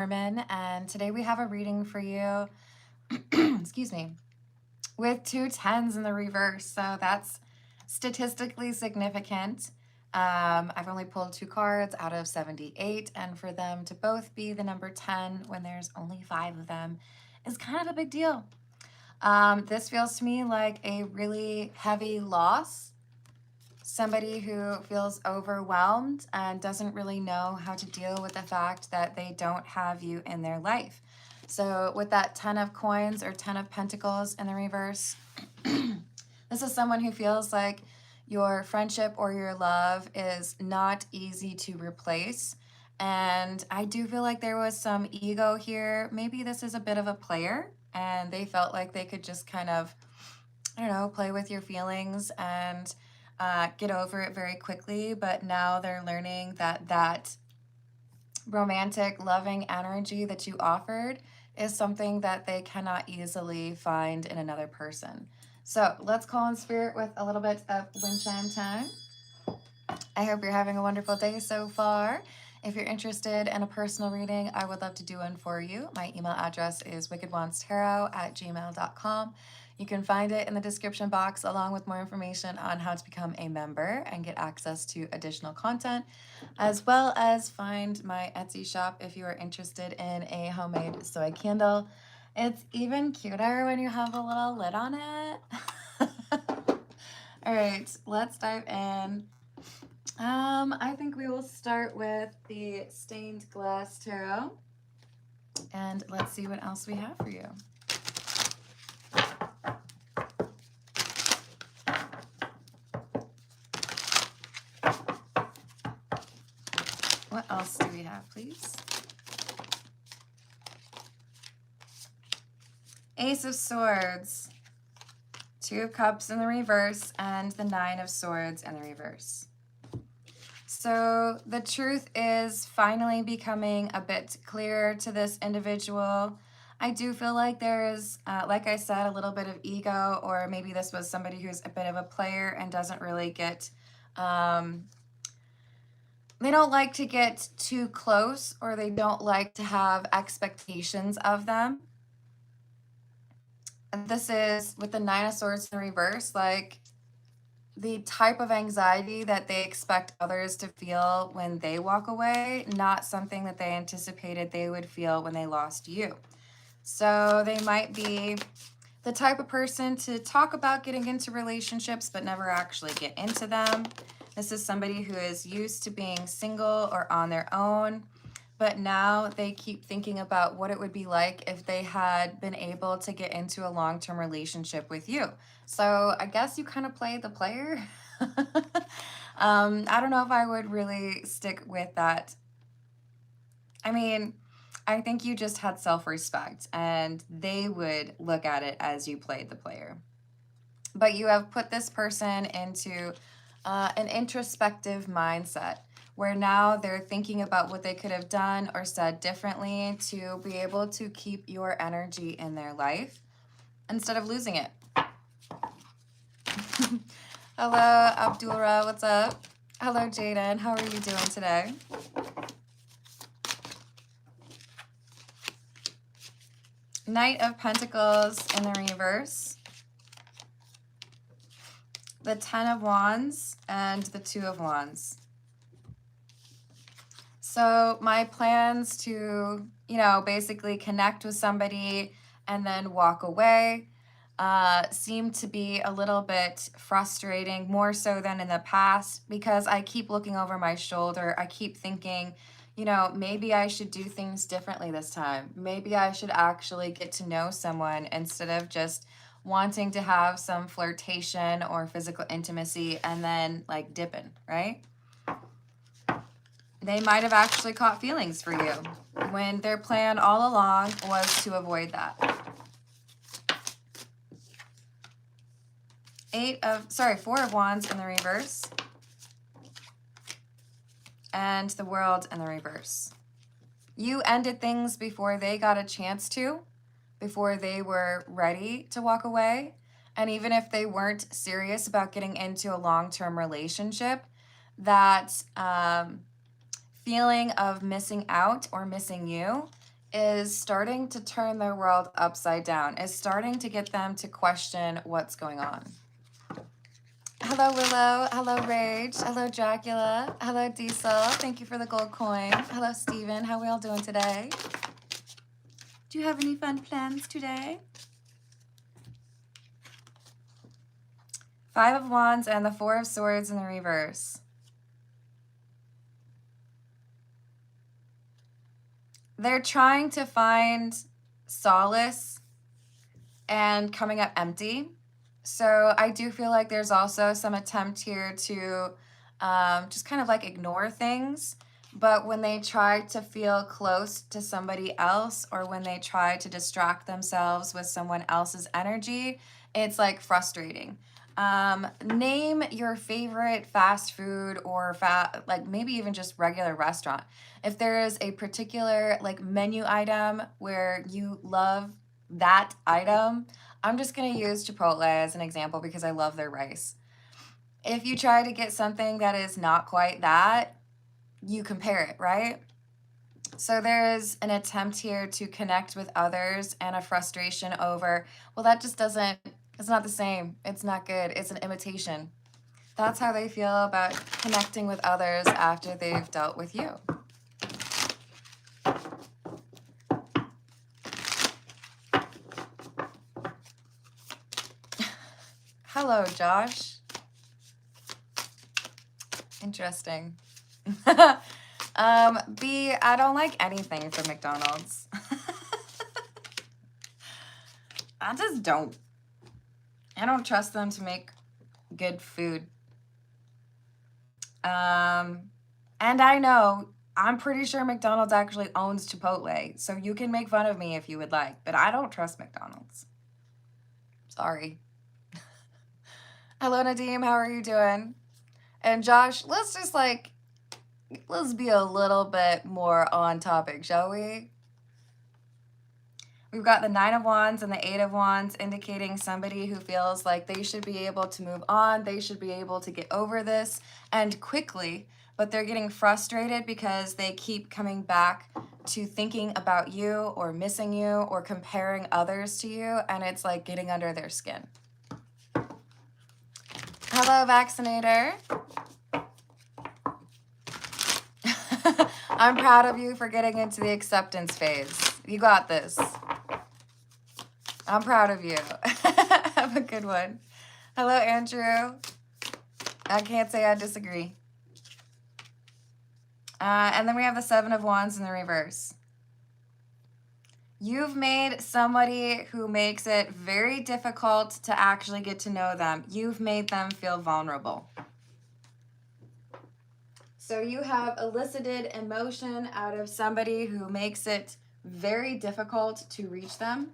Norman, and today we have a reading for you, excuse me, with two tens in the reverse. So that's statistically significant. I've only pulled 2 cards out of 78, and for them to both be the number 10 when there's only 5 of them is kind of a big deal. This feels to me like a really heavy loss. Somebody who feels overwhelmed and doesn't really know how to deal with the fact that they don't have you in their life. So with that 10 of coins or 10 of pentacles in the reverse, this is someone who feels like your friendship or your love is not easy to replace. And I do feel like there was some ego here. Maybe this is a bit of a player and they felt like they could just kind of, I don't know, play with your feelings and get over it very quickly. But now they're learning that that romantic, loving energy that you offered is something that they cannot easily find in another person. So let's call in spirit with a little bit of wind chime time. I hope you're having a wonderful day so far. If you're interested in a personal reading, I would love to do one for you. My email address is wickedwandstarot@gmail.com. You can find it in the description box along with more information on how to become a member and get access to additional content, as well as find my Etsy shop if you are interested in a homemade soy candle. It's even cuter when you have a little lid on it. All right, let's dive in. I think we will start with the stained glass tarot, and let's see what else we have for you. What else do we have, please? Ace of Swords, 2 of Cups in the reverse, and the 9 of Swords in the reverse. So the truth is finally becoming a bit clearer to this individual. I do feel like there is, like I said, a little bit of ego, or maybe this was somebody who's a bit of a player and doesn't really get, they don't like to get too close, or they don't like to have expectations of them. And this is with the 9 of Swords in reverse, like the type of anxiety that they expect others to feel when they walk away, not something that they anticipated they would feel when they lost you. So they might be the type of person to talk about getting into relationships but never actually get into them. This is somebody who is used to being single or on their own, but now they keep thinking about what it would be like if they had been able to get into a long-term relationship with you. So I guess you kind of play the player. I don't know if I would really stick with that. I mean, I think you just had self-respect and they would look at it as you played the player. But you have put this person into an introspective mindset where now they're thinking about what they could have done or said differently to be able to keep your energy in their life instead of losing it. Hello, Abdulra, what's up? Hello, Jaden, how are you doing today? Knight of Pentacles in the reverse, the 10 of Wands, and the 2 of Wands. So my plans to, basically connect with somebody and then walk away seem to be a little bit frustrating, more so than in the past, because I keep looking over my shoulder. I keep thinking, maybe I should do things differently this time. Maybe I should actually get to know someone instead of just wanting to have some flirtation or physical intimacy and then like dipping, right? They might have actually caught feelings for you when their plan all along was to avoid that. 4 of Wands in the reverse, and the World in the reverse. You ended things before they got a chance to, before they were ready to walk away. And even if they weren't serious about getting into a long-term relationship, that feeling of missing out or missing you is starting to turn their world upside down, is starting to get them to question what's going on. Hello, Willow. Hello, Rage. Hello, Dracula. Hello, Diesel. Thank you for the gold coin. Hello, Steven. How are we all doing today? Do you have any fun plans today? Five of Wands and the Four of Swords in the reverse. They're trying to find solace and coming up empty. So I do feel like there's also some attempt here to just kind of like ignore things. But when they try to feel close to somebody else, or when they try to distract themselves with someone else's energy, it's like frustrating. Name your favorite fast food or like maybe even just regular restaurant. If there is a particular like menu item where you love that item, I'm just going to use Chipotle as an example because I love their rice. If you try to get something that is not quite that, you compare it, right? So there is an attempt here to connect with others and a frustration over, well, that just doesn't, it's not the same. It's not good. It's an imitation. That's how they feel about connecting with others after they've dealt with you. Hello, Josh. Interesting. B, I don't like anything from McDonald's. I just don't. I don't trust them to make good food. And I know, I'm pretty sure McDonald's actually owns Chipotle, so you can make fun of me if you would like, but I don't trust McDonald's. Sorry. Hello, Nadeem. How are you doing? And Josh, let's just let's be a little bit more on topic, shall we? We've got the Nine of Wands and the Eight of Wands indicating somebody who feels like they should be able to move on. They should be able to get over this and quickly, but they're getting frustrated because they keep coming back to thinking about you or missing you or comparing others to you, and it's like getting under their skin. Hello, Vaccinator. I'm proud of you for getting into the acceptance phase. You got this. I'm proud of you. Have a good one. Hello, Andrew. I can't say I disagree. And then we have the Seven of Wands in the reverse. You've made somebody who makes it very difficult to actually get to know them. You've made them feel vulnerable. So you have elicited emotion out of somebody who makes it very difficult to reach them.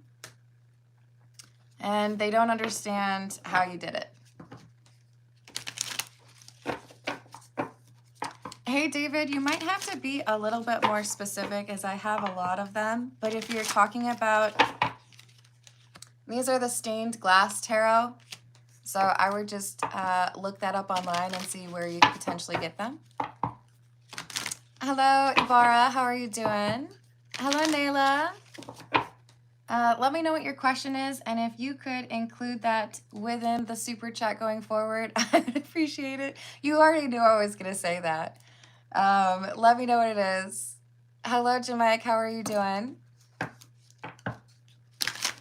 And they don't understand how you did it. Hey, David, you might have to be a little bit more specific as I have a lot of them. But if you're talking about, these are the stained glass tarot. So I would just look that up online and see where you could potentially get them. Hello, Ibarra. How are you doing? Hello, Nayla. Let me know what your question is. And if you could include that within the super chat going forward, I would appreciate it. You already knew I was going to say that. Let me know what it is. Hello, Jamaica. How are you doing?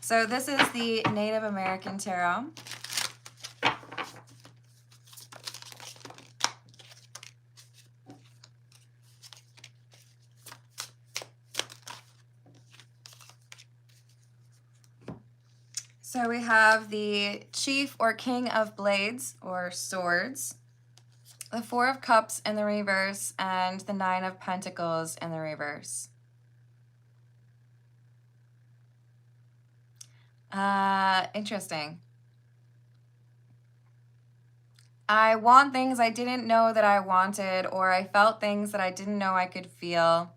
So this is the Native American Tarot. So we have the Chief or King of Blades or Swords, the Four of Cups in the reverse, and the Nine of Pentacles in the reverse. Interesting. I want things I didn't know that I wanted, or I felt things that I didn't know I could feel.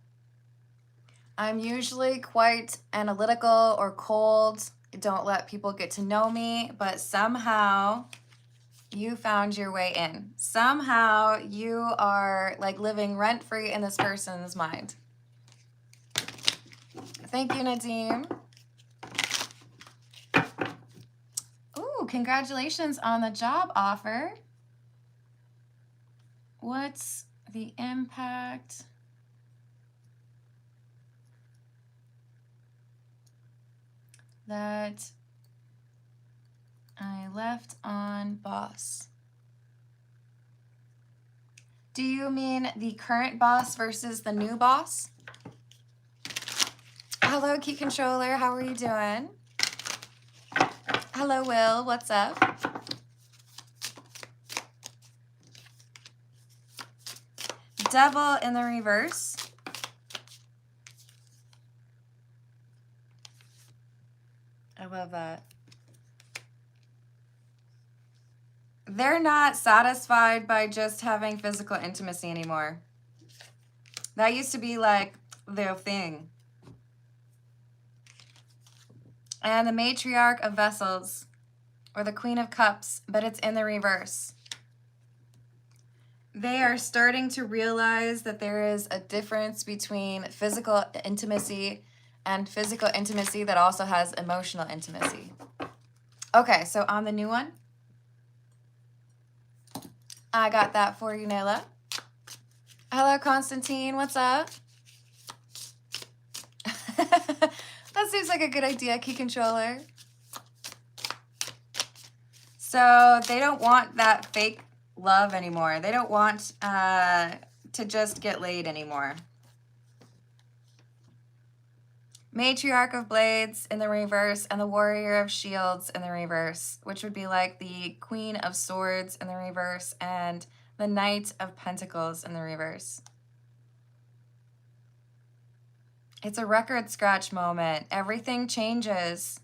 I'm usually quite analytical or cold. Don't let people get to know me, but somehow you found your way in. Somehow you are like living rent-free in this person's mind. Thank you, Nadeem. Ooh, congratulations on the job offer. What's the impact? That I left on boss. Do you mean the current boss versus the new boss? Hello, Key Controller. How are you doing? Hello, Will. What's up? Devil in the reverse. I love that. They're not satisfied by just having physical intimacy anymore. That used to be like their thing. And the matriarch of vessels, or the Queen of Cups, but it's in the reverse. They are starting to realize that there is a difference between physical intimacy and physical intimacy that also has emotional intimacy. Okay, so on the new one, I got that for you, Nayla. Hello, Constantine. What's up? That seems like a good idea, Key Controller. So they don't want that fake love anymore. They don't want to just get laid anymore. Matriarch of Blades in the reverse and the Warrior of Shields in the reverse, which would be like the Queen of Swords in the reverse and the Knight of Pentacles in the reverse. It's a record scratch moment. Everything changes.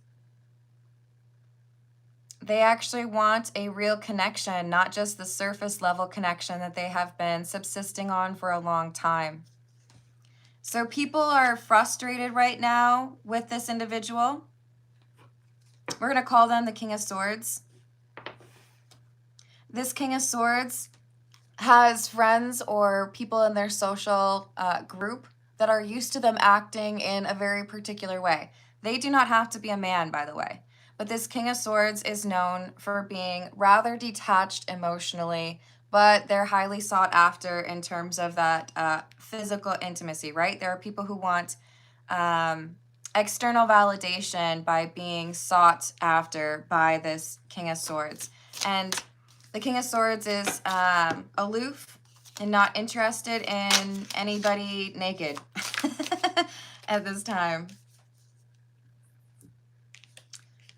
They actually want a real connection, not just the surface level connection that they have been subsisting on for a long time. So people are frustrated right now with this individual. We're going to call them the King of Swords. This King of Swords has friends or people in their social group that are used to them acting in a very particular way. They do not have to be a man, by the way. But this King of Swords is known for being rather detached emotionally, but they're highly sought after in terms of that physical intimacy, right? There are people who want external validation by being sought after by this King of Swords. And the King of Swords is aloof and not interested in anybody naked at this time.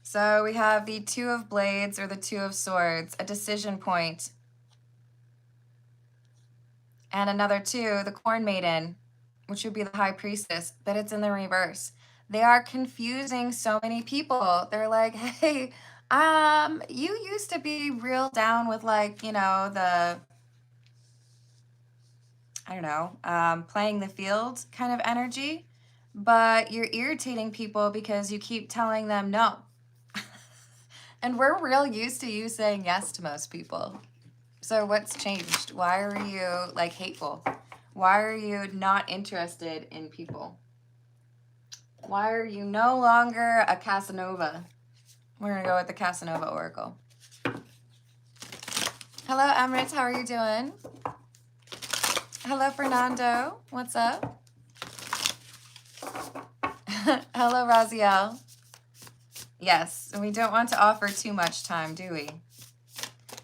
So we have the Two of Blades or the Two of Swords, a decision point. And another two, the Corn Maiden, which would be the High Priestess, but it's in the reverse. They are confusing so many people. They're like, hey, you used to be real down with like, you know, the, I don't know, playing the field kind of energy, but you're irritating people because you keep telling them no. And we're real used to you saying yes to most people. So what's changed? Why are you like hateful? Why are you not interested in people? Why are you no longer a Casanova? We're going to go with the Casanova Oracle. Hello, Emirates. How are you doing? Hello, Fernando. What's up? Hello, Raziel. Yes, and we don't want to offer too much time, do we?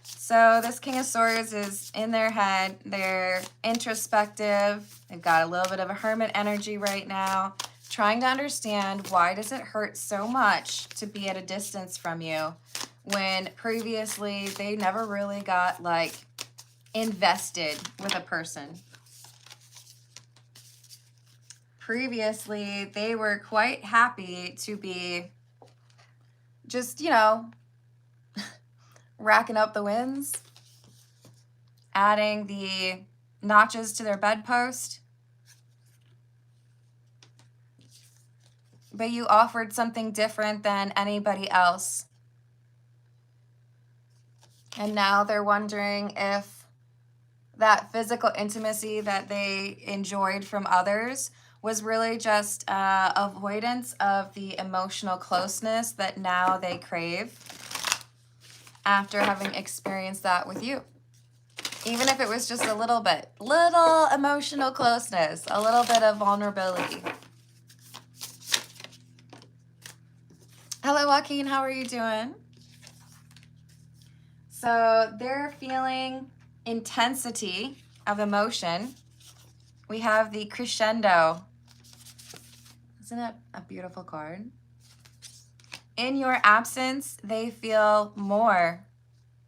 So this King of Swords is in their head. They're introspective. They've got a little bit of a hermit energy right now, trying to understand why does it hurt so much to be at a distance from you when previously they never really got like invested with a person. Previously, they were quite happy to be just, you know, racking up the wins, adding the notches to their bedpost. But you offered something different than anybody else. And now they're wondering if that physical intimacy that they enjoyed from others was really just avoidance of the emotional closeness that now they crave after having experienced that with you. Even if it was just a little bit, little emotional closeness, a little bit of vulnerability. Hello, Joaquin, how are you doing? So they're feeling intensity of emotion. We have the crescendo. Isn't it a beautiful card? In your absence, they feel more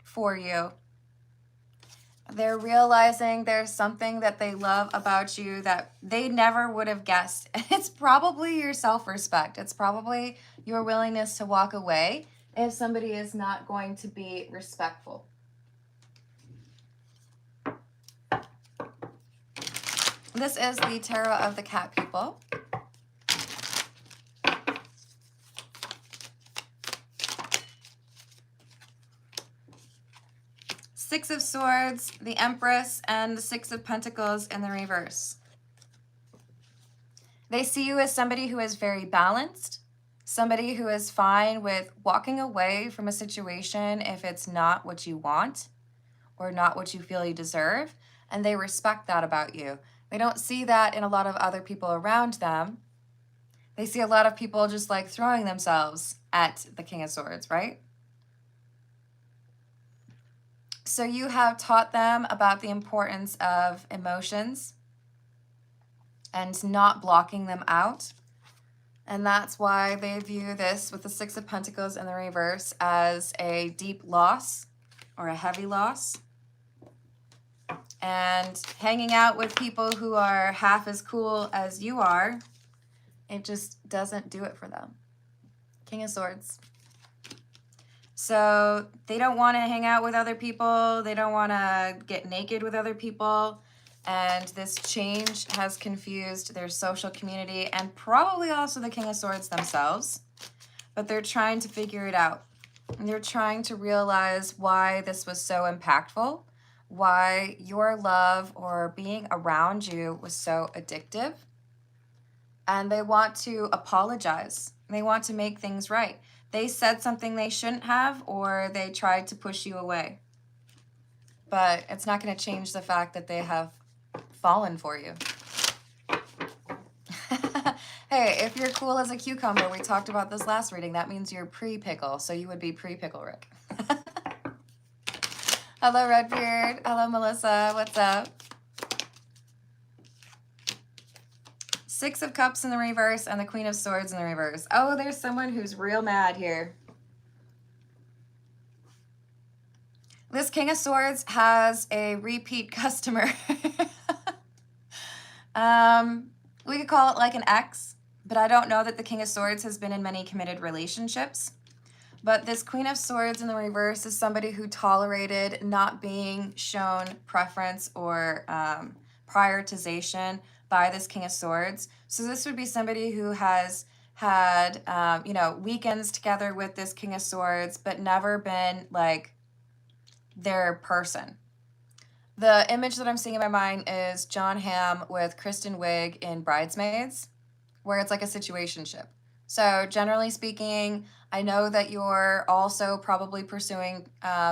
for you. They're realizing there's something that they love about you that they never would have guessed. And it's probably your self-respect. It's probably your willingness to walk away if somebody is not going to be respectful. This is the Tarot of the Cat People. Six of Swords, the Empress, and the Six of Pentacles in the reverse. They see you as somebody who is very balanced, somebody who is fine with walking away from a situation if it's not what you want or not what you feel you deserve, and they respect that about you. They don't see that in a lot of other people around them. They see a lot of people just like throwing themselves at the King of Swords, right? So you have taught them about the importance of emotions and not blocking them out. And that's why they view this with the Six of Pentacles in the reverse as a deep loss or a heavy loss. And hanging out with people who are half as cool as you are, it just doesn't do it for them. King of Swords. So they don't want to hang out with other people. They don't want to get naked with other people. And this change has confused their social community and probably also the King of Swords themselves. But they're trying to figure it out. And they're trying to realize why this was so impactful, why your love or being around you was so addictive. And they want to apologize. They want to make things right. They said something they shouldn't have, or they tried to push you away. But it's not going to change the fact that they have fallen for you. Hey, if you're cool as a cucumber, we talked about this last reading, that means you're pre-pickle, so you would be pre-pickle Rick. Hello, Redbeard. Hello, Melissa. What's up? Six of Cups in the reverse and the Queen of Swords in the reverse. Oh, there's someone who's real mad here. This King of Swords has a repeat customer. We could call it like an ex, but I don't know that the King of Swords has been in many committed relationships. But this Queen of Swords in the reverse is somebody who tolerated not being shown preference or prioritization by this King of Swords. So this would be somebody who has had, weekends together with this King of Swords, but never been like their person. The image that I'm seeing in my mind is John Hamm with Kristen Wiig in Bridesmaids, where it's like a situationship. So generally speaking, I know that you're also probably pursuing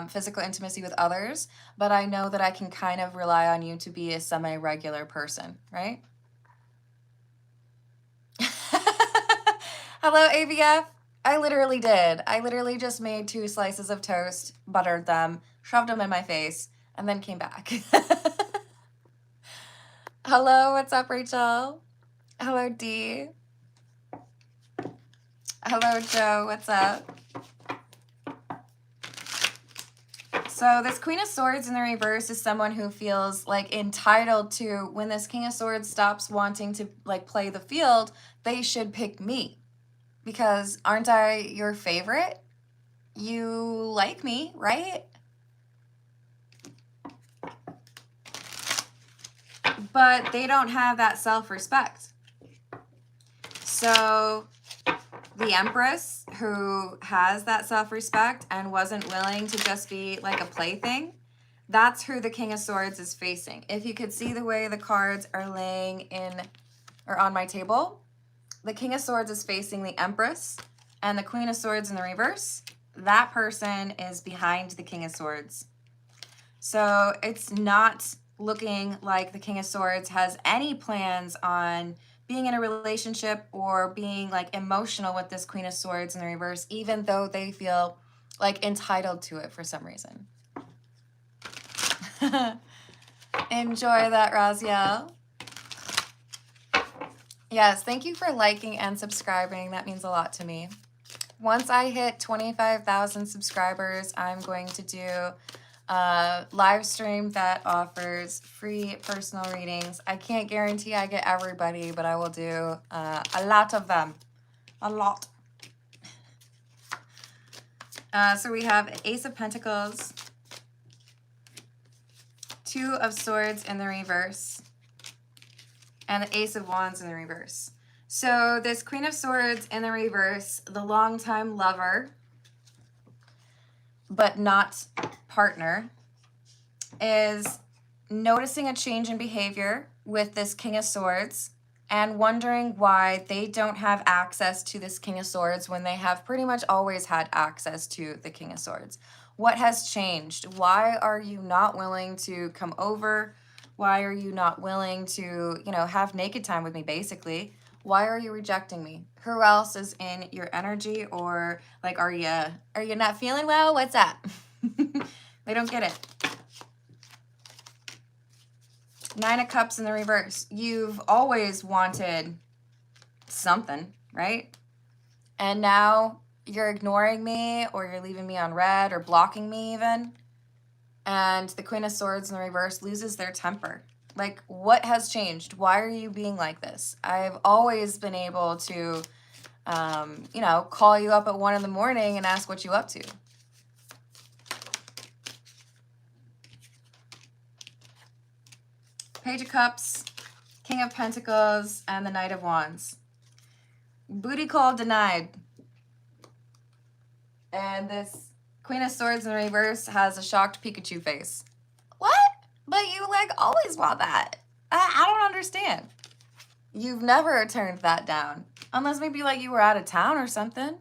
physical intimacy with others, but I know that I can kind of rely on you to be a semi-regular person, right? Hello, AVF. I literally did. I literally just made 2 slices of toast, buttered them, shoved them in my face, and then came back. Hello, what's up, Rachel? Hello, Dee. Hello, Joe, what's up? So this Queen of Swords in the reverse is someone who feels like entitled to, when this King of Swords stops wanting to like play the field, they should pick me. Because aren't I your favorite? You like me, right? But they don't have that self-respect. So the Empress, who has that self-respect and wasn't willing to just be like a plaything, that's who the King of Swords is facing. If you could see the way the cards are laying in or on my table, the King of Swords is facing the Empress and the Queen of Swords in the reverse. That person is behind the King of Swords. So it's not looking like the King of Swords has any plans on being in a relationship or being like emotional with this Queen of Swords in the reverse, even though they feel like entitled to it for some reason. Enjoy that, Raziel. Yes, thank you for liking and subscribing. That means a lot to me. Once I hit 25,000 subscribers, I'm going to do a live stream that offers free personal readings. I can't guarantee I get everybody, but I will do a lot of them. A lot. So we have Ace of Pentacles, Two of Swords in the reverse, and the Ace of Wands in the reverse. So this Queen of Swords in the reverse, the longtime lover, but not partner, is noticing a change in behavior with this King of Swords and wondering why they don't have access to this King of Swords when they have pretty much always had access to the King of Swords. What has changed? Why are you not willing to come over? Why are you not willing to, you know, have naked time with me, basically? Why are you rejecting me? Who else is in your energy? Or like, are you not feeling well? What's up? They don't get it. Nine of Cups in the reverse. You've always wanted something, right? And now you're ignoring me, or you're leaving me on red, or blocking me even. And the Queen of Swords in the reverse loses their temper. Like, what has changed? Why are you being like this? I've always been able to, you know, call you up at 1 in the morning and ask what you up to. Page of Cups, King of Pentacles, and the Knight of Wands. Booty call denied. And this Queen of Swords in the reverse has a shocked Pikachu face. What? But you like always want that. I don't understand. You've never turned that down. Unless maybe like you were out of town or something.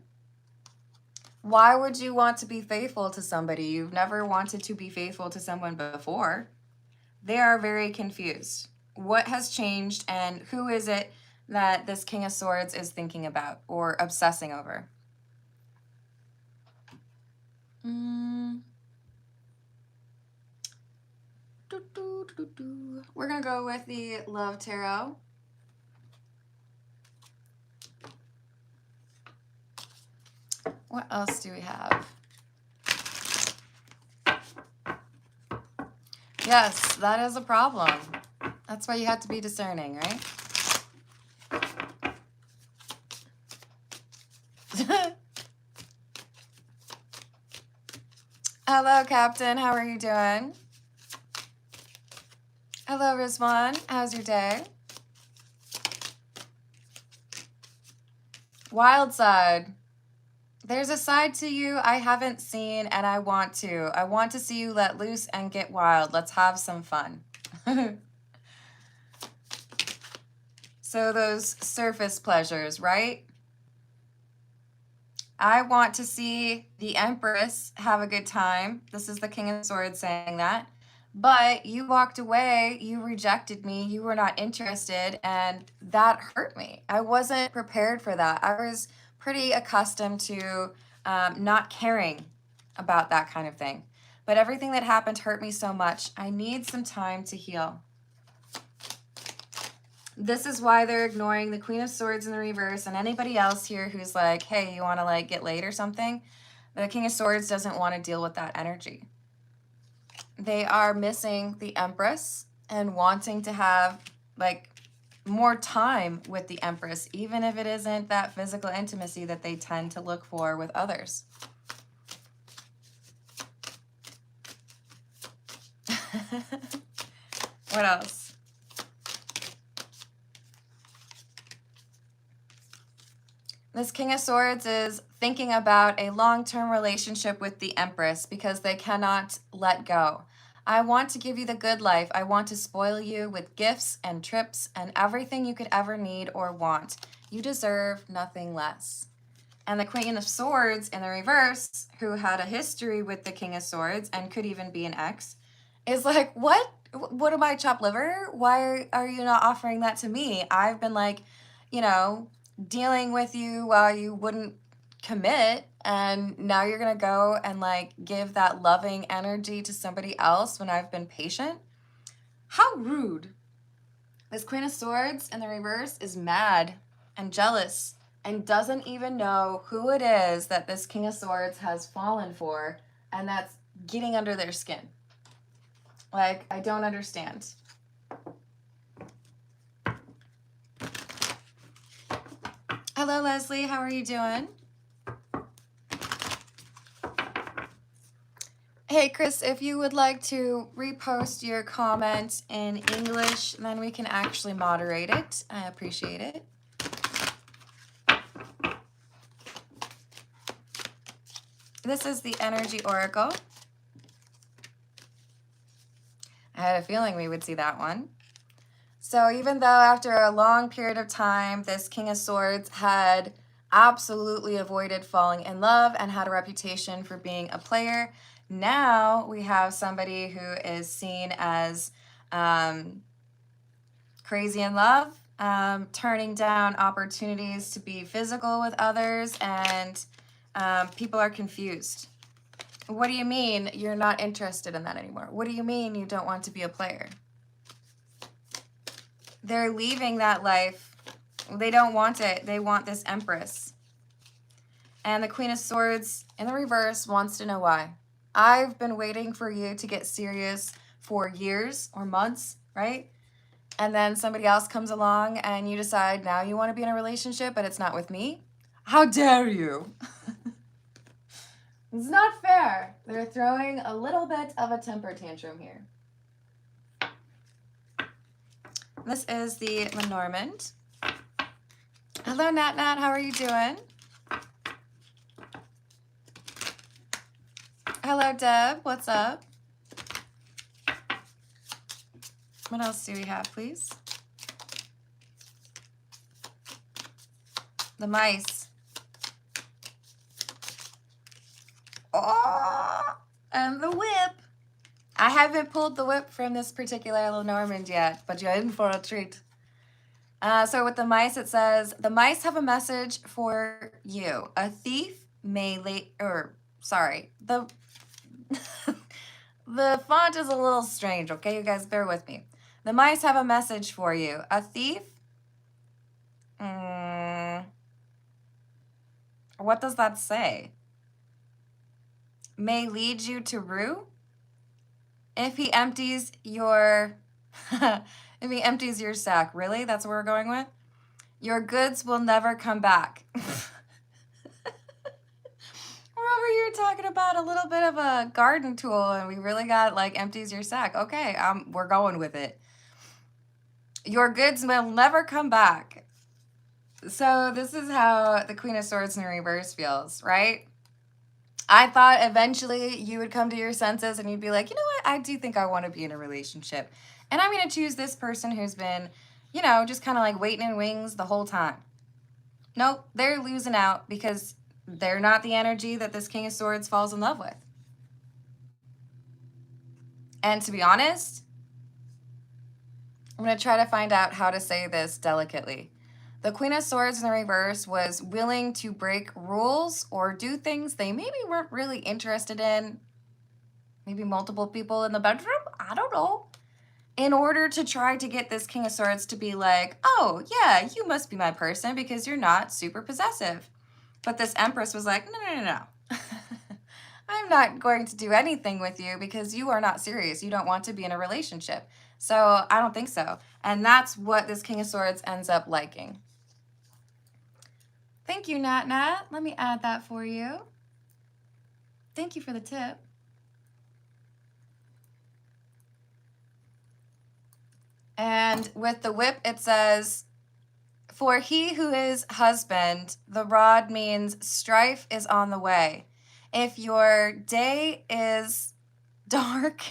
Why would you want to be faithful to somebody? You've never wanted to be faithful to someone before. They are very confused. What has changed, and who is it that this King of Swords is thinking about or obsessing over? We're going to go with the Love Tarot. What else do we have? Yes, that is a problem. That's why you have to be discerning, right? Hello, Captain. How are you doing? Hello, Rizwan. How's your day? Wild side. There's a side to you I haven't seen, and I want to. I want to see you let loose and get wild. Let's have some fun. So those surface pleasures, right? I want to see the Empress have a good time. This is the King of Swords saying that. But you walked away, you rejected me, you were not interested, and that hurt me. I wasn't prepared for that. I was pretty accustomed to not caring about that kind of thing. But everything that happened hurt me so much. I need some time to heal. This is why they're ignoring the Queen of Swords in the reverse, and anybody else here who's like, hey, you want to like get laid or something? The King of Swords doesn't want to deal with that energy. They are missing the Empress and wanting to have like more time with the Empress, even if it isn't that physical intimacy that they tend to look for with others. What else? This King of Swords is thinking about a long-term relationship with the Empress because they cannot let go. I want to give you the good life. I want to spoil you with gifts and trips and everything you could ever need or want. You deserve nothing less. And the Queen of Swords in the reverse, who had a history with the King of Swords and could even be an ex, is like, what? What am I, chopped liver? Why are you not offering that to me? I've been like, you know, dealing with you while you wouldn't commit, and now you're gonna go and like give that loving energy to somebody else when I've been patient? How rude. This Queen of Swords in the reverse is mad and jealous and doesn't even know who it is that this King of Swords has fallen for, and that's getting under their skin. Like, I don't understand. Hello, Leslie. How are you doing? Hey, Chris, if you would like to repost your comment in English, then we can actually moderate it. I appreciate it. This is the Energy Oracle. I had a feeling we would see that one. So even though after a long period of time, this King of Swords had absolutely avoided falling in love and had a reputation for being a player, now we have somebody who is seen as crazy in love, turning down opportunities to be physical with others, and people are confused. What do you mean you're not interested in that anymore? What do you mean you don't want to be a player? They're leaving that life. They don't want it. They want this Empress. And the Queen of Swords in the reverse wants to know why. I've been waiting for you to get serious for years or months, right? And then somebody else comes along and you decide now you want to be in a relationship, but it's not with me? How dare you? It's not fair. They're throwing a little bit of a temper tantrum here. This is the Lenormand. Hello, Nat Nat. How are you doing? Hello, Deb. What's up? What else do we have, please? The mice. Oh, and the whip. I haven't pulled the whip from this particular Lenormand yet, but you're in for a treat. So with the mice, it says, the mice have a message for you. A thief may the the font is a little strange, okay? You guys bear with me. The mice have a message for you. A thief? What does that say? May lead you to rue? If he empties your if he empties your sack, really? That's what we're going with? Your goods will never come back. We're over here talking about a little bit of a garden tool, and we really got like empties your sack. Okay, we're going with it. Your goods will never come back. So this is how the Queen of Swords in reverse feels, right? I thought eventually you would come to your senses and you'd be like, you know what? I do think I want to be in a relationship. And I'm going to choose this person who's been, you know, just kind of like waiting in wings the whole time. Nope, they're losing out because they're not the energy that this King of Swords falls in love with. And to be honest, I'm going to try to find out how to say this delicately. The Queen of Swords in the reverse was willing to break rules or do things they maybe weren't really interested in. Maybe multiple people in the bedroom? I don't know. In order to try to get this King of Swords to be like, oh, yeah, you must be my person because you're not super possessive. But this Empress was like, no. I'm not going to do anything with you because you are not serious. You don't want to be in a relationship. So I don't think so. And that's what this King of Swords ends up liking. Thank you, Nat Nat. Let me add that for you. Thank you for the tip. And with the whip, it says, for he who is husband, the rod means strife is on the way. If your day is dark,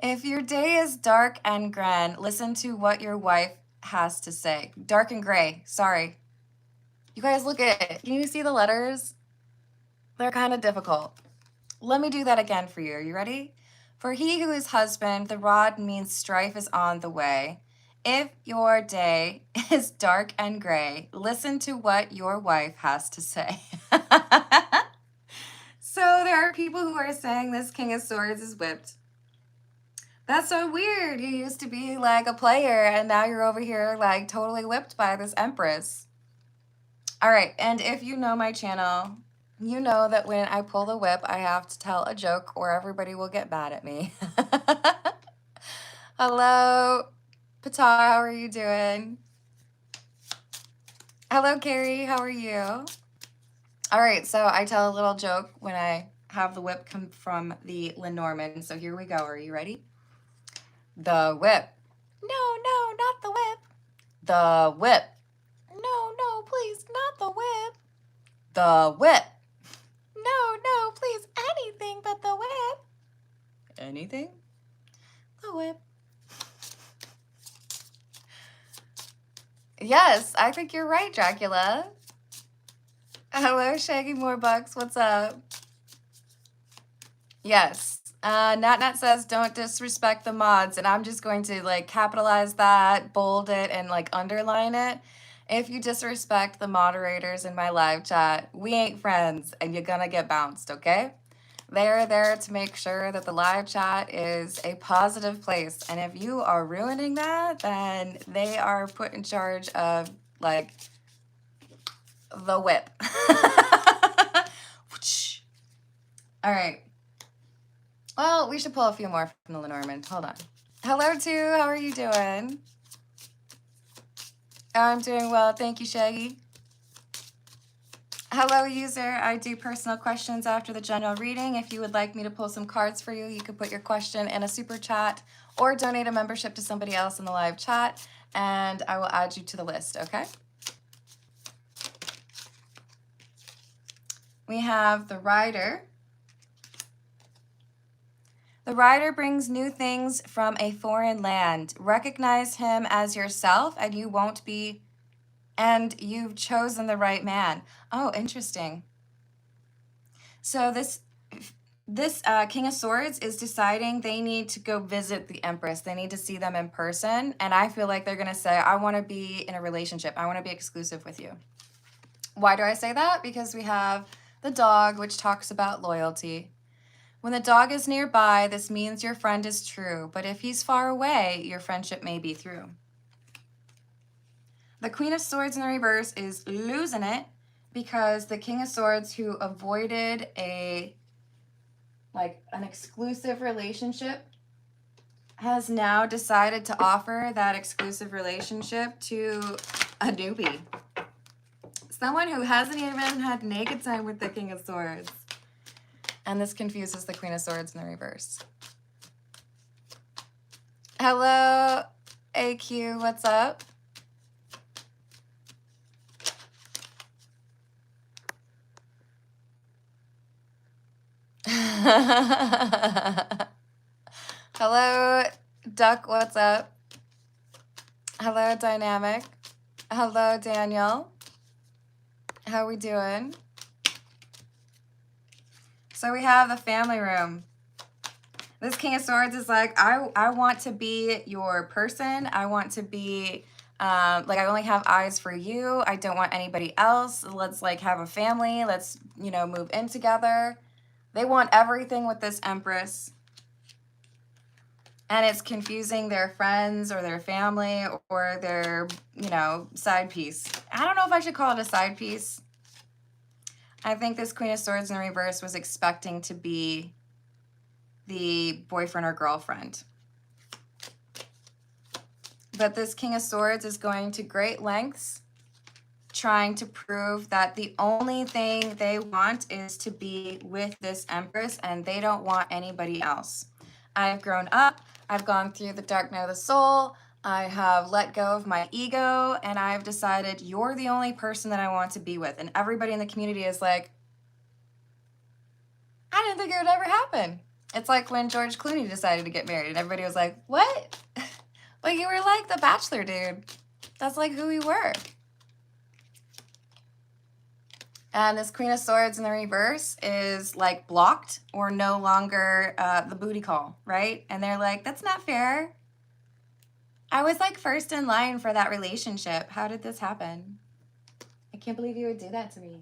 If your day is dark and gray, listen to what your wife has to say. Dark and gray, sorry. You guys look at it. Can you see the letters? They're kind of difficult. Let me do that again for you. Are you ready? For he who is husband, the rod means strife is on the way. If your day is dark and gray, listen to what your wife has to say. So there are people who are saying this King of Swords is whipped. That's so weird. You used to be like a player and now you're over here like totally whipped by this Empress. All right, and if you know my channel, you know that when I pull the whip, I have to tell a joke or everybody will get mad at me. Hello, Patar, how are you doing? Hello, Carrie, how are you? All right, so I tell a little joke when I have the whip come from the Lenormand. So here we go. Are you ready? The whip. No, no, not the whip. The whip. No, no, please, not the whip. The whip. No, no, please, anything but the whip. Anything? The whip. Yes, I think you're right, Dracula. Hello, Shaggy Morebucks. What's up? Yes. Nat says, don't disrespect the mods. And I'm just going to like capitalize that, bold it, and like underline it. If you disrespect the moderators in my live chat, we ain't friends and you're gonna get bounced, okay? They're there to make sure that the live chat is a positive place. And if you are ruining that, then they are put in charge of like the whip. All right. Well, we should pull a few more from the Lenormand. Hold on. Hello, too. How are you doing? I'm doing well. Thank you, Shaggy. Hello, user. I do personal questions after the general reading. If you would like me to pull some cards for you, you can put your question in a super chat or donate a membership to somebody else in the live chat, and I will add you to the list, okay? We have the Rider. The Rider brings new things from a foreign land. Recognize him as yourself and you won't be, and you've chosen the right man. Oh, interesting. So this King of Swords is deciding they need to go visit the Empress. They need to see them in person. And I feel like they're going to say, I want to be in a relationship. I want to be exclusive with you. Why do I say that? Because we have the dog, which talks about loyalty. When the dog is nearby, this means your friend is true, but if he's far away, your friendship may be through. The Queen of Swords in the reverse is losing it because the King of Swords, who avoided an exclusive relationship, has now decided to offer that exclusive relationship to a newbie. Someone who hasn't even had naked time with the King of Swords. And this confuses the Queen of Swords in the reverse. Hello, AQ, what's up? Hello, Duck, what's up? Hello, Dynamic. Hello, Daniel. How we doing? So we have the family room. This King of Swords is like, I want to be your person. I want to be, I only have eyes for you. I don't want anybody else. Let's like have a family. Let's, move in together. They want everything with this Empress. And it's confusing their friends or their family or their, side piece. I don't know if I should call it a side piece. I think this Queen of Swords in the reverse was expecting to be the boyfriend or girlfriend. But this King of Swords is going to great lengths trying to prove that the only thing they want is to be with this Empress and they don't want anybody else. I've grown up. I've gone through the dark night of the soul. I have let go of my ego and I've decided you're the only person that I want to be with. And everybody in the community is like, I didn't think it would ever happen. It's like when George Clooney decided to get married and everybody was like, what? But you were like the Bachelor, dude. That's like who we were. And this Queen of Swords in the reverse is like blocked or no longer the booty call, right? And they're like, that's not fair. I was like first in line for that relationship. How did this happen? I can't believe you would do that to me.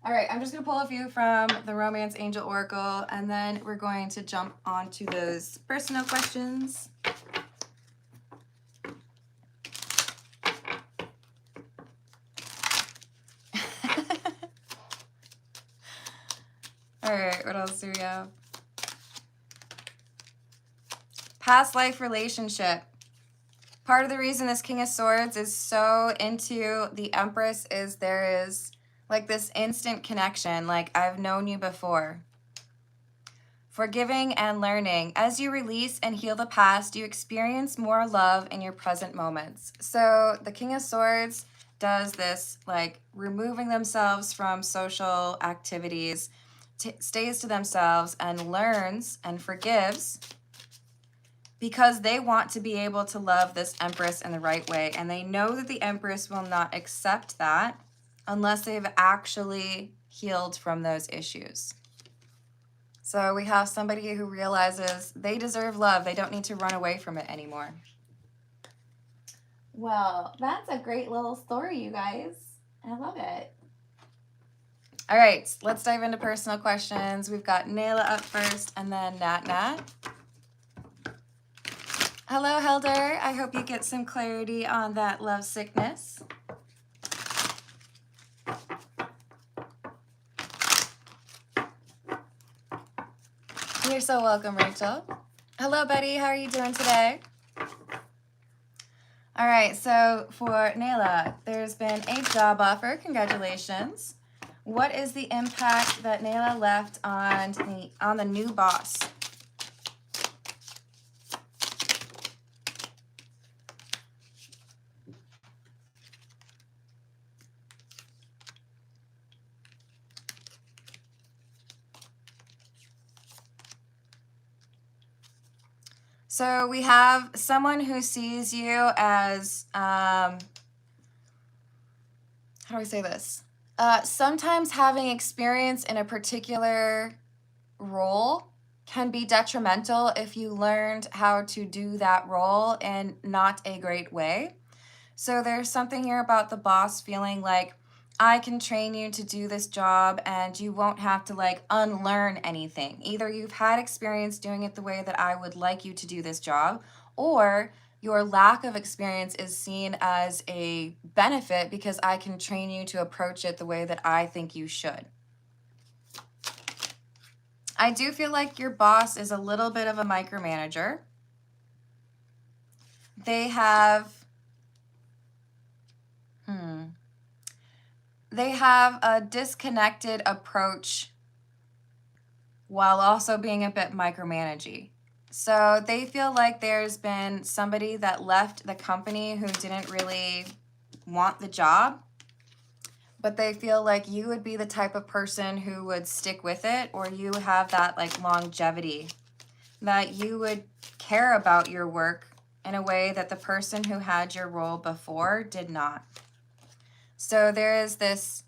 All right, I'm just going to pull a few from the Romance Angel Oracle, and then we're going to jump onto those personal questions. All right, what else do we have? Past life relationship. Part of the reason this King of Swords is so into the Empress is there is like this instant connection, like I've known you before. Forgiving and learning. As you release and heal the past, you experience more love in your present moments. So the King of Swords does this, like removing themselves from social activities, stays to themselves and learns and forgives because they want to be able to love this Empress in the right way. And they know that the Empress will not accept that unless they've actually healed from those issues. So we have somebody who realizes they deserve love. They don't need to run away from it anymore. Well, that's a great little story, you guys. I love it. All right, let's dive into personal questions. We've got Nayla up first and then Nat Nat. Hello, Helder. I hope you get some clarity on that love sickness. You're so welcome, Rachel. Hello, Betty. How are you doing today? All right, so for Nayla, there's been a job offer. Congratulations. What is the impact that Nayla left on the new boss? So we have someone who sees you as, how do I say this? Sometimes having experience in a particular role can be detrimental if you learned how to do that role in not a great way. So there's something here about the boss feeling like, I can train you to do this job and you won't have to like unlearn anything. Either you've had experience doing it the way that I would like you to do this job, or your lack of experience is seen as a benefit because I can train you to approach it the way that I think you should. I do feel like your boss is a little bit of a micromanager. They have a disconnected approach while also being a bit micromanagey. So they feel like there's been somebody that left the company who didn't really want the job, but they feel like you would be the type of person who would stick with it, or you have that like longevity, that you would care about your work in a way that the person who had your role before did not. So there is this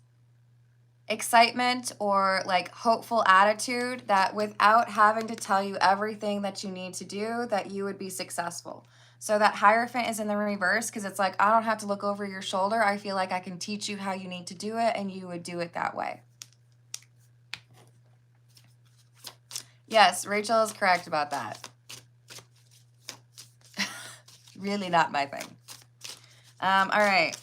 excitement or like hopeful attitude that without having to tell you everything that you need to do, that you would be successful. So that Hierophant is in the reverse because it's like, I don't have to look over your shoulder. I feel like I can teach you how you need to do it and you would do it that way. Yes, Rachel is correct about that. Really not my thing. All right.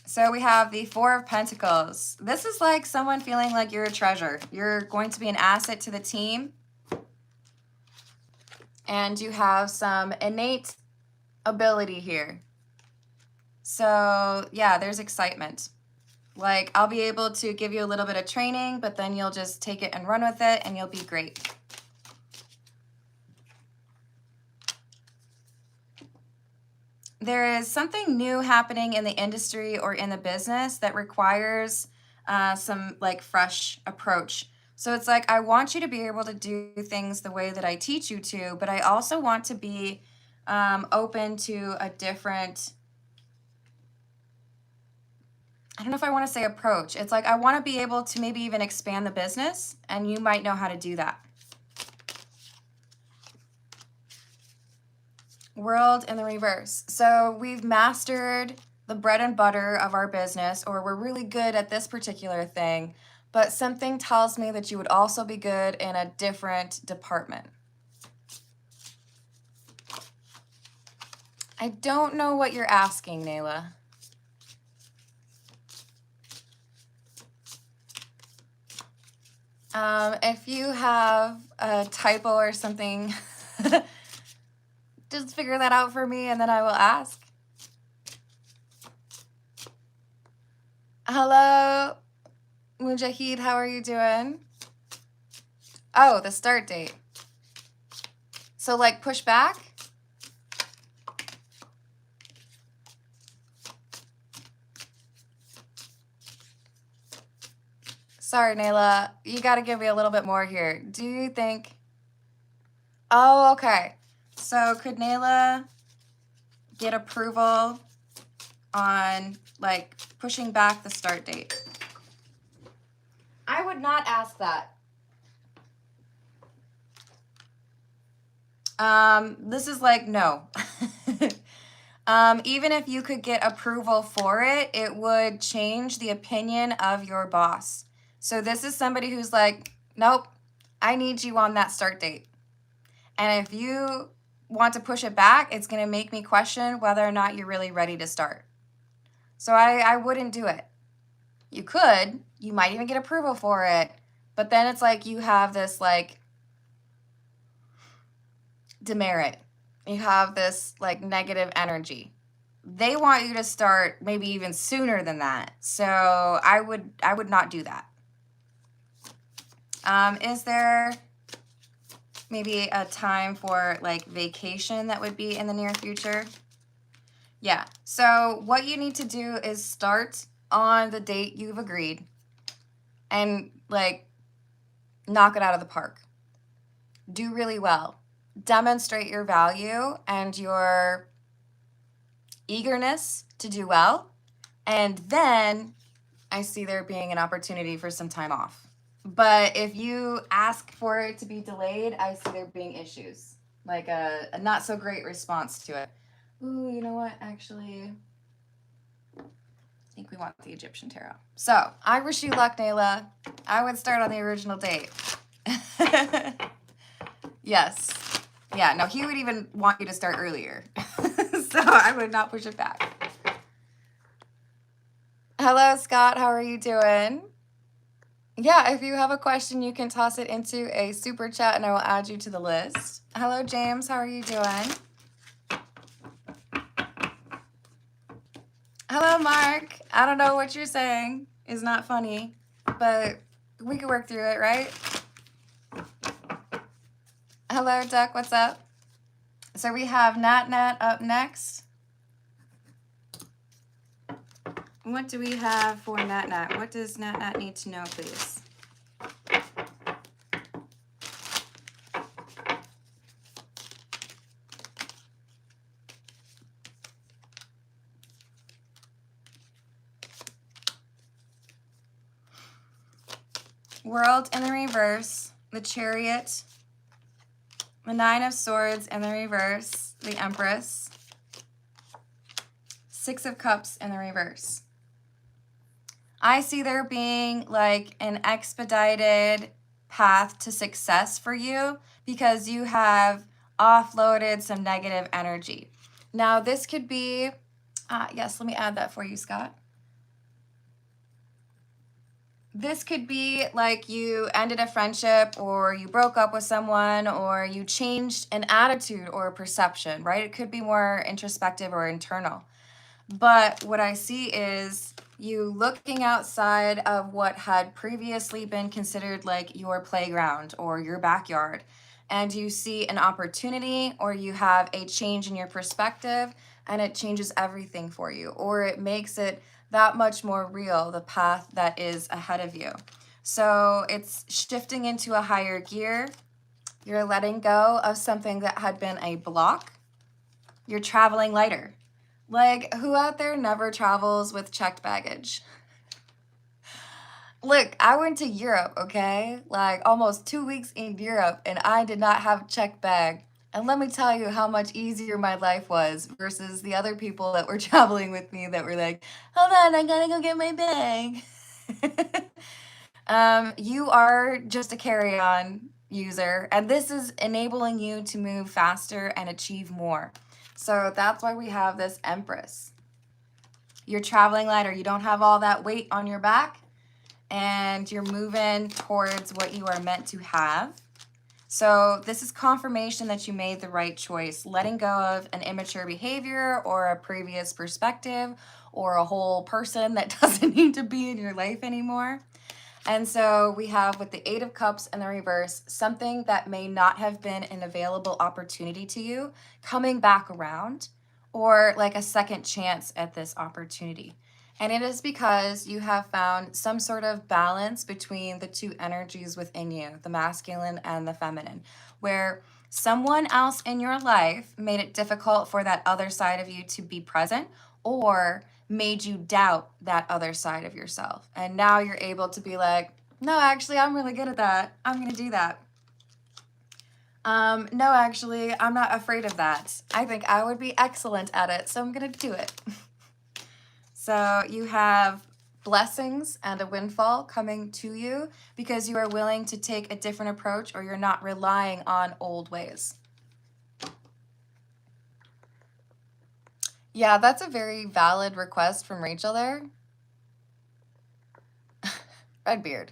So we have the Four of Pentacles. This is like someone feeling like you're a treasure. You're going to be an asset to the team. And you have some innate ability here. So yeah, there's excitement. Like, I'll be able to give you a little bit of training, but then you'll just take it and run with it and you'll be great. There is something new happening in the industry or in the business that requires some like fresh approach. So it's like, I want you to be able to do things the way that I teach you to, but I also want to be open to a different, I don't know if I want to say approach. It's like, I want to be able to maybe even expand the business, and you might know how to do that. World in the reverse. So we've mastered the bread and butter of our business, or we're really good at this particular thing, but something tells me that you would also be good in a different department. I don't know what you're asking, Nayla. If you have a typo or something, just figure that out for me and then I will ask. Hello, Mujahid, how are you doing? Oh, the start date. So like push back? Sorry, Nayla, you got to give me a little bit more here. Do you think... Oh, okay. So could Nayla get approval on like pushing back the start date? I would not ask that. This is like, no. Even if you could get approval for it, it would change the opinion of your boss. So this is somebody who's like, nope, I need you on that start date. And if you want to push it back, it's going to make me question whether or not you're really ready to start. So I wouldn't do it. You could, you might even get approval for it, but then it's like you have this like demerit. You have this like negative energy. They want you to start maybe even sooner than that. So I would not do that. Is there maybe a time for like vacation that would be in the near future? Yeah. So what you need to do is start on the date you've agreed and like knock it out of the park. Do really well. Demonstrate your value and your eagerness to do well. And then I see there being an opportunity for some time off. But if you ask for it to be delayed, I see there being issues, like a not so great response to it. Ooh, you know what? Actually, I think we want the Egyptian tarot. So I wish you luck, Nayla. I would start on the original date. Yes. Yeah, no, he would even want you to start earlier. So I would not push it back. Hello, Scott. How are you doing? Yeah, if you have a question, you can toss it into a super chat and I will add you to the list. Hello, James. How are you doing? Hello, Mark. I don't know what you're saying. It's not funny, but we can work through it, right? Hello, Duck. What's up? So we have Nat Nat up next. What do we have for Nat Nat? What does Nat Nat need to know, please? World in the reverse, the Chariot, the Nine of Swords in the reverse, the Empress, Six of Cups in the reverse. I see there being like an expedited path to success for you because you have offloaded some negative energy. Now this could be, yes, let me add that for you, Scott. This could be like you ended a friendship or you broke up with someone or you changed an attitude or a perception, right? It could be more introspective or internal. But what I see is you looking outside of what had previously been considered like your playground or your backyard, and you see an opportunity or you have a change in your perspective and it changes everything for you, or it makes it that much more real, the path that is ahead of you. So it's shifting into a higher gear. You're letting go of something that had been a block. You're traveling lighter. Like, who out there never travels with checked baggage? Look, I went to Europe, okay? Like almost 2 weeks in Europe, and I did not have a checked bag. And let me tell you how much easier my life was versus the other people that were traveling with me that were like, hold on, I gotta go get my bag. You are just a carry-on user, and this is enabling you to move faster and achieve more. So that's why we have this Empress. You're traveling lighter. You don't have all that weight on your back, and you're moving towards what you are meant to have. So this is confirmation that you made the right choice, letting go of an immature behavior or a previous perspective or a whole person that doesn't need to be in your life anymore. And so we have with the 8 of Cups in the reverse, something that may not have been an available opportunity to you coming back around, or like a second chance at this opportunity. And it is because you have found some sort of balance between the two energies within you, the masculine and the feminine, where someone else in your life made it difficult for that other side of you to be present, or made you doubt that other side of yourself. And now you're able to be like, no, actually, I'm really good at that. I'm going to do that. No, actually, I'm not afraid of that. I think I would be excellent at it, so I'm going to do it. So you have blessings and a windfall coming to you because you are willing to take a different approach, or you're not relying on old ways. Yeah, that's a very valid request from Rachel there. Redbeard.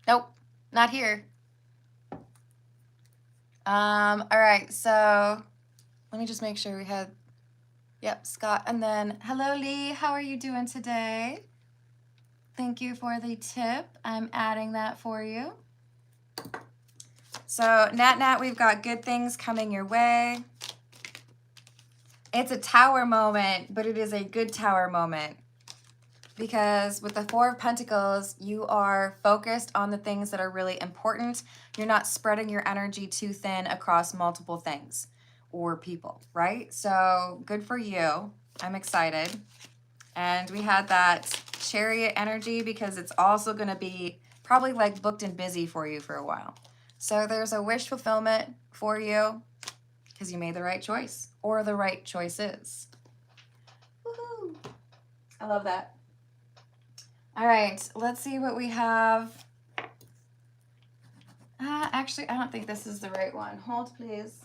Nope, not here. All right, so let me just make sure we had, yep, Scott. And then, hello, Lee. How are you doing today? Thank you for the tip. I'm adding that for you. So, Nat, we've got good things coming your way. It's a tower moment, but it is a good tower moment. Because with the 4 of Pentacles, you are focused on the things that are really important. You're not spreading your energy too thin across multiple things or people, right? So good for you. I'm excited. And we had that Chariot energy because it's also going to be probably like booked and busy for you for a while. So there's a wish fulfillment for you because you made the right choice, or the right choices. Woohoo! I love that. All right, let's see what we have. Actually, I don't think this is the right one. Hold, please.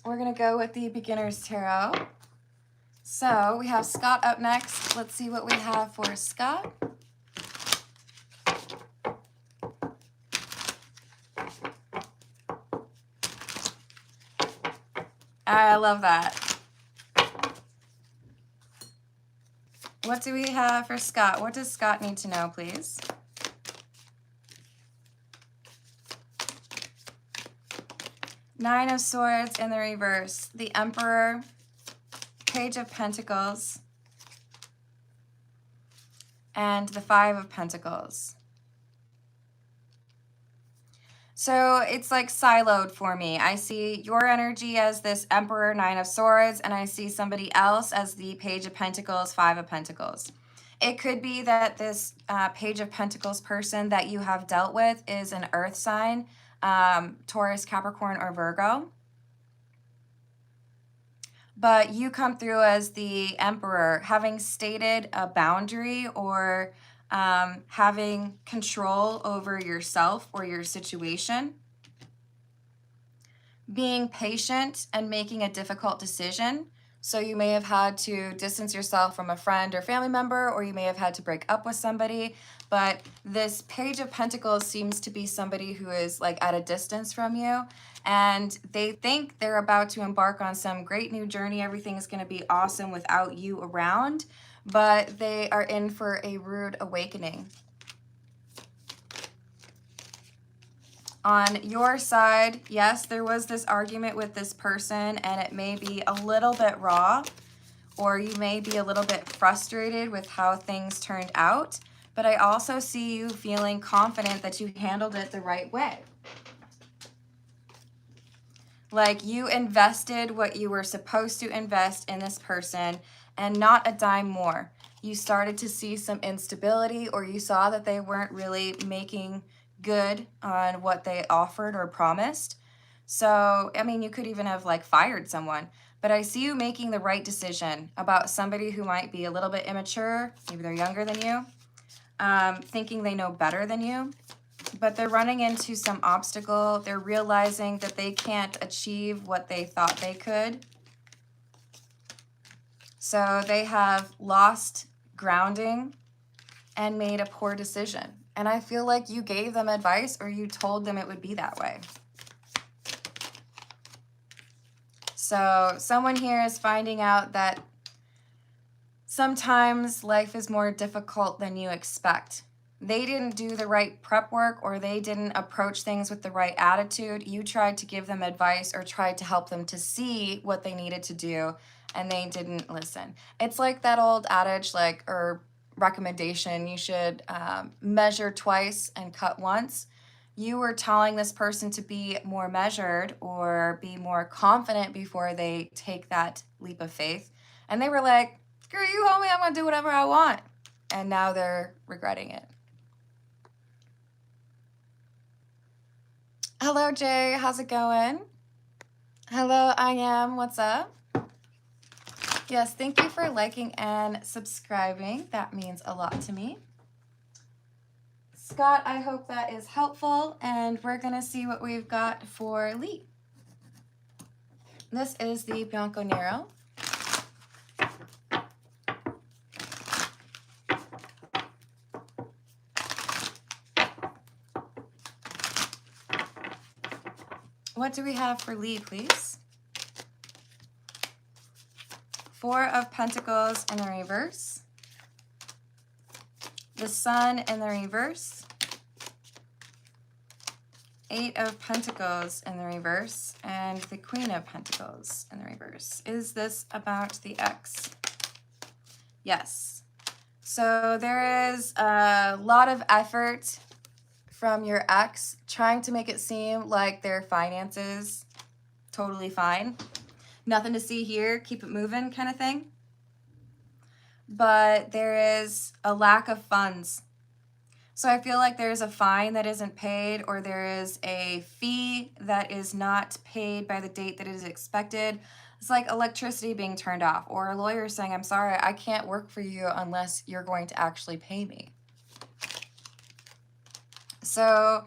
We're going to go with the Beginner's Tarot. So we have Scott up next. Let's see what we have for Scott. I love that. What do we have for Scott? What does Scott need to know, please? Nine of Swords in the reverse. The Emperor, Page of Pentacles, and the 5 of Pentacles. So it's like siloed for me. I see your energy as this Emperor, 9 of Swords, and I see somebody else as the Page of Pentacles, 5 of Pentacles. It could be that this Page of Pentacles person that you have dealt with is an earth sign, Taurus, Capricorn, or Virgo. But you come through as the Emperor, having stated a boundary, or having control over yourself or your situation, being patient and making a difficult decision. So you may have had to distance yourself from a friend or family member, or you may have had to break up with somebody. But this Page of Pentacles seems to be somebody who is like at a distance from you, and they think they're about to embark on some great new journey. Everything is going to be awesome without you around, but they are in for a rude awakening. On your side, yes, there was this argument with this person, and it may be a little bit raw, or you may be a little bit frustrated with how things turned out, but I also see you feeling confident that you handled it the right way. Like you invested what you were supposed to invest in this person and not a dime more. You started to see some instability, or you saw that they weren't really making good on what they offered or promised. So, I mean, you could even have like fired someone, but I see you making the right decision about somebody who might be a little bit immature, maybe they're younger than you, thinking they know better than you, but they're running into some obstacle. They're realizing that they can't achieve what they thought they could. So they have lost grounding and made a poor decision. And I feel like you gave them advice, or you told them it would be that way. So someone here is finding out that sometimes life is more difficult than you expect. They didn't do the right prep work, or they didn't approach things with the right attitude. You tried to give them advice or tried to help them to see what they needed to do, and they didn't listen. It's like that old adage, like, or recommendation, you should measure twice and cut once. You were telling this person to be more measured or be more confident before they take that leap of faith. And they were like, screw you, homie, I'm gonna do whatever I want. And now they're regretting it. Hello, Jay, how's it going? Hello, I am, what's up? Yes, thank you for liking and subscribing. That means a lot to me. Scott, I hope that is helpful, and we're gonna see what we've got for Lee. This is the Bianco Nero. What do we have for Lee, please? Four of Pentacles in the reverse. The Sun in the reverse. Eight of Pentacles in the reverse. And the Queen of Pentacles in the reverse. Is this about the ex? Yes. So there is a lot of effort from your ex trying to make it seem like their finances totally fine. Nothing to see here, keep it moving kind of thing. But there is a lack of funds. So I feel like there's a fine that isn't paid, or there is a fee that is not paid by the date that it is expected. It's like electricity being turned off, or a lawyer saying, I'm sorry, I can't work for you unless you're going to actually pay me. So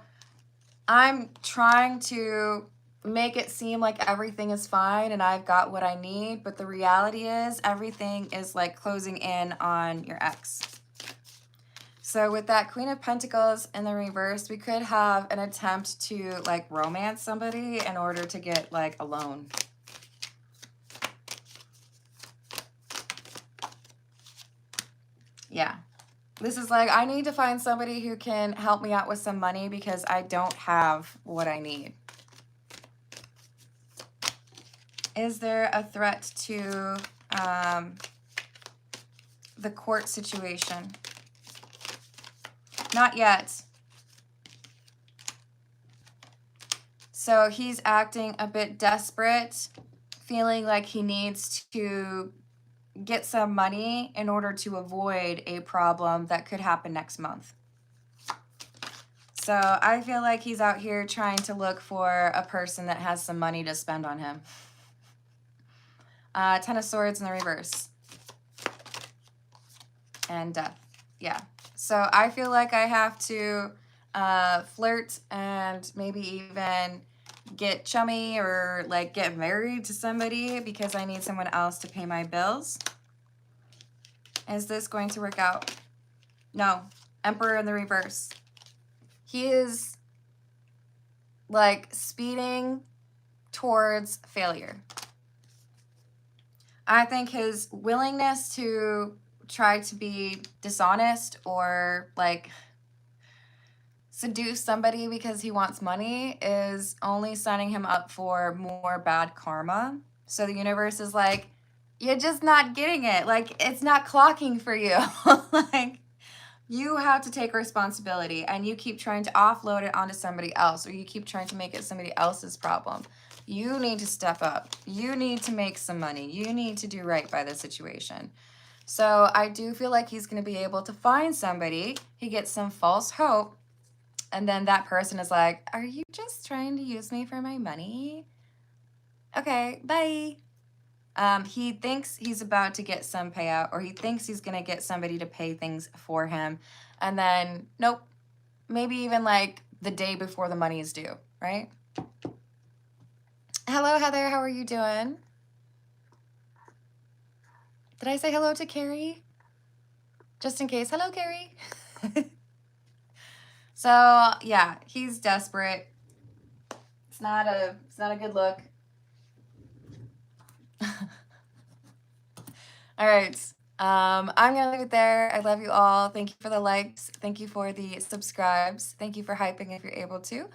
I'm trying to make it seem like everything is fine and I've got what I need, but the reality is everything is like closing in on your ex. So with that Queen of Pentacles in the reverse, we could have an attempt to like romance somebody in order to get like a loan. Yeah. This is like, I need to find somebody who can help me out with some money because I don't have what I need. Is there a threat to the court situation? Not yet. So he's acting a bit desperate, feeling like he needs to get some money in order to avoid a problem that could happen next month. So I feel like he's out here trying to look for a person that has some money to spend on him. Ten of Swords in the reverse. And Death. Yeah. So I feel like I have to flirt and maybe even get chummy or like get married to somebody because I need someone else to pay my bills. Is this going to work out? No. Emperor in the reverse. He is like speeding towards failure. I think his willingness to try to be dishonest or like seduce somebody because he wants money is only signing him up for more bad karma. So the universe is like, You're just not getting it. Like, it's not clocking for you. Like, you have to take responsibility, and you keep trying to offload it onto somebody else, or you keep trying to make it somebody else's problem. You need to step up. You need to make some money. You need to do right by the situation. So I do feel like he's going to be able to find somebody. He gets some false hope. And then that person is like, are you just trying to use me for my money? Okay, bye. He thinks he's about to get some payout, or he thinks he's going to get somebody to pay things for him. And then, nope, maybe even like the day before the money is due, right? Hello, Heather. How are you doing? Did I say hello to Carrie? Just in case. Hello, Carrie. So, yeah, he's desperate. It's not a good look. All right. I'm gonna leave it there. I love you all. Thank you for the likes. Thank you for the subscribes. Thank you for hyping if you're able to.